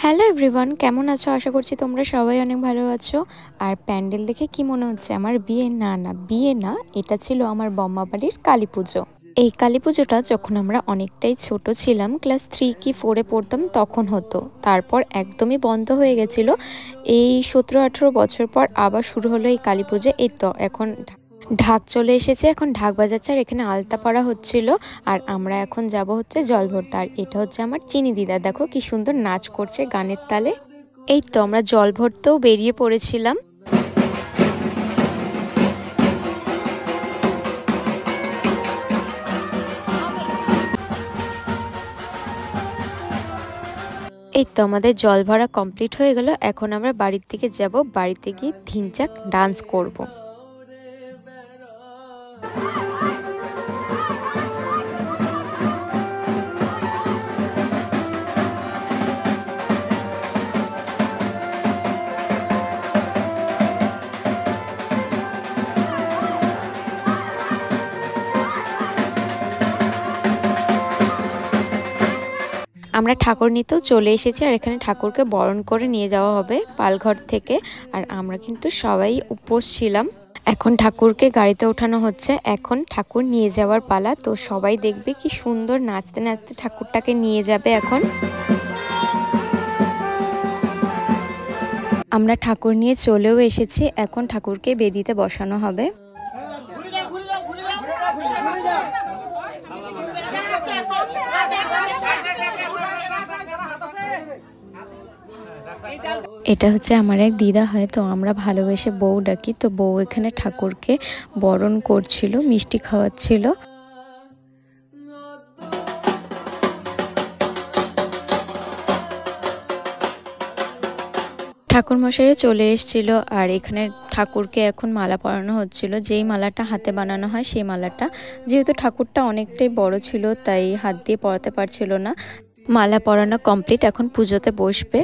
Hello everyone, কেমন আছো? আশা করছি তোমরা সবাই অনেক ভালো আছো। আর প্যান্ডেল দেখে কি মনে হচ্ছে আমার বিয়ে? না না, বিয়ে না, এটা ছিল আমার বম্মা বাড়ির কালী পুজো। এই কালী পুজোটা যখন আমরা অনেকটাই ছোট ছিলাম, ক্লাস 3 কি 4-এ পড়তাম তখন হতো। তারপর একদমই বন্ধ হয়ে গেছিল। এই 17-18 বছর পর আবার শুরু হলো এই কালী পুজো। এই তো এখন ঢাক চলে এসেছে, এখন ঢাক বাজাচ্ছে আর এখানে আলতা পড়া হচ্ছিল। আর আমরা এখন যাব হচ্ছে জল ভরতে। আর এটা হচ্ছে আমার চিনি দিদা, দেখো কি সুন্দর নাচ করছে গানের তালে। এই তো আমরা জল ভরতেও বেরিয়ে পড়েছিলাম। এই তো আমাদের জল ভরা কমপ্লিট হয়ে গেল। এখন আমরা বাড়ির দিকে যাব, বাড়িতে গিয়ে ধিনচাক ডান্স করব। আমরা ঠাকুর নিতেও চলে এসেছি আর এখানে ঠাকুরকে বরণ করে নিয়ে যাওয়া হবে পালঘর থেকে। আর আমরা কিন্তু সবাই উপোস ছিলাম। এখন ঠাকুরকে গাড়িতে ওঠানো হচ্ছে, এখন ঠাকুর নিয়ে যাওয়ার পালা। তো সবাই দেখবে কি সুন্দর নাচতে নাচতে ঠাকুরটাকে নিয়ে যাবে। এখন আমরা ঠাকুর নিয়ে চলেও এসেছি, এখন ঠাকুরকে বেদিতে বসানো হবে। এটা হচ্ছে আমার এক দিদা হয়, তো আমরা ভালোবেসে বউ ডাকি। তো বউ এখানে ঠাকুরকে বরণ করছিল, মিষ্টি খাওয়াচ্ছিল। ঠাকুর মশাইও চলে এসেছিল আর এখানে ঠাকুরকে এখন মালা পরানো হচ্ছিল। যেই মালাটা হাতে বানানো হয় সেই মালাটা, যেহেতু ঠাকুরটা অনেকটাই বড় ছিল তাই হাত দিয়ে পরাতে পারছিল না। মালা পরানো কমপ্লিট, এখন পুজোতে বসবে।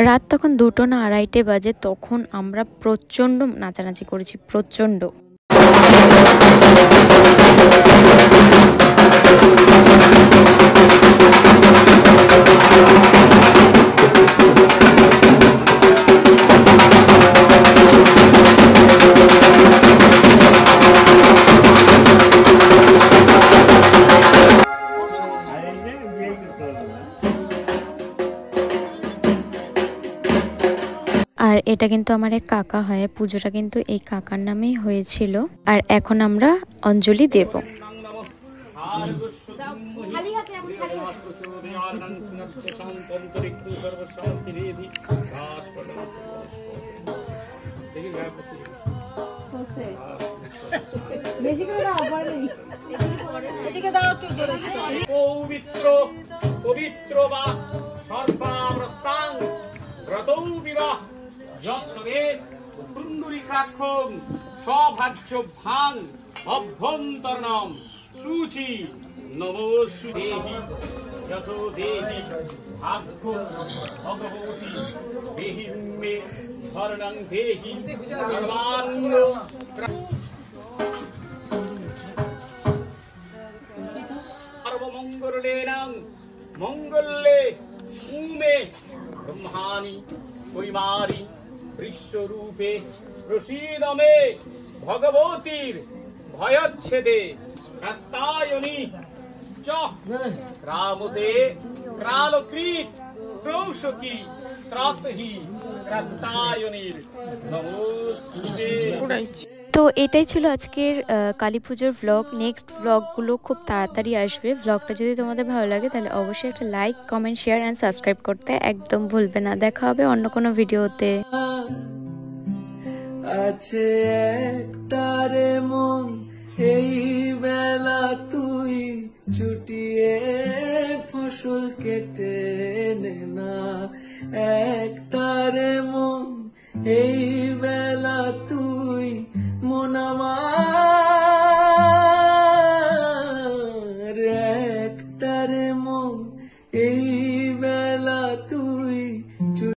রাত তখন 2টো না 2:30 বাজে। তখন আমরা প্রচণ্ড নাচানাচি করেছি, প্রচণ্ড। আর এটা কিন্তু আমার এক কাকা হয়, পুজোটা কিন্তু এই কাকার নামেই হয়েছিল। আর এখন আমরা অঞ্জলি দেব। পবিত্র পবিত্র বা সর্বাবস্থান ব্রতৌ বিবাহ যৎসদে পুণ্ডরীকাক্ষং সভাজ্যভাং অভ্যন্তরণম সূচি নমোস্তু দেহি যশো দেহি ভাগ্য ভগবতী দেহি মে শরণং দেহি সর্বাঙ্গ সর্বমঙ্গলেনাং মঙ্গলে উমে ব্রহ্মাণি কৈমারি বিশ্বরূপে প্রসীদমে ভগবতীর ভয়চ্ছেদে কাত্তায়নি চ রামতে ক্রালকৃত প্রৌষকি ত্রাতহি কাত্তায়নির নমস্তুতে। তো এটাই ছিল আজকের কালী পুজোর ভ্লগ। নেক্সট ভ্লগগুলো খুব তাড়াতাড়ি আসবে। ভ্লগটা যদি তোমাদের ভালো লাগে তাহলে অবশ্যই একটা like, comment, share and subscribe করতে একদম ভুলবে না। দেখা হবে অন্য কোনো ভিডিওতে। আছে এক তারে মন এই বেলা তুই ছুটিয়ে ফসল কেটে নে না। এক তারে মন এই বেলা তুই মন আমার একটারে মন এই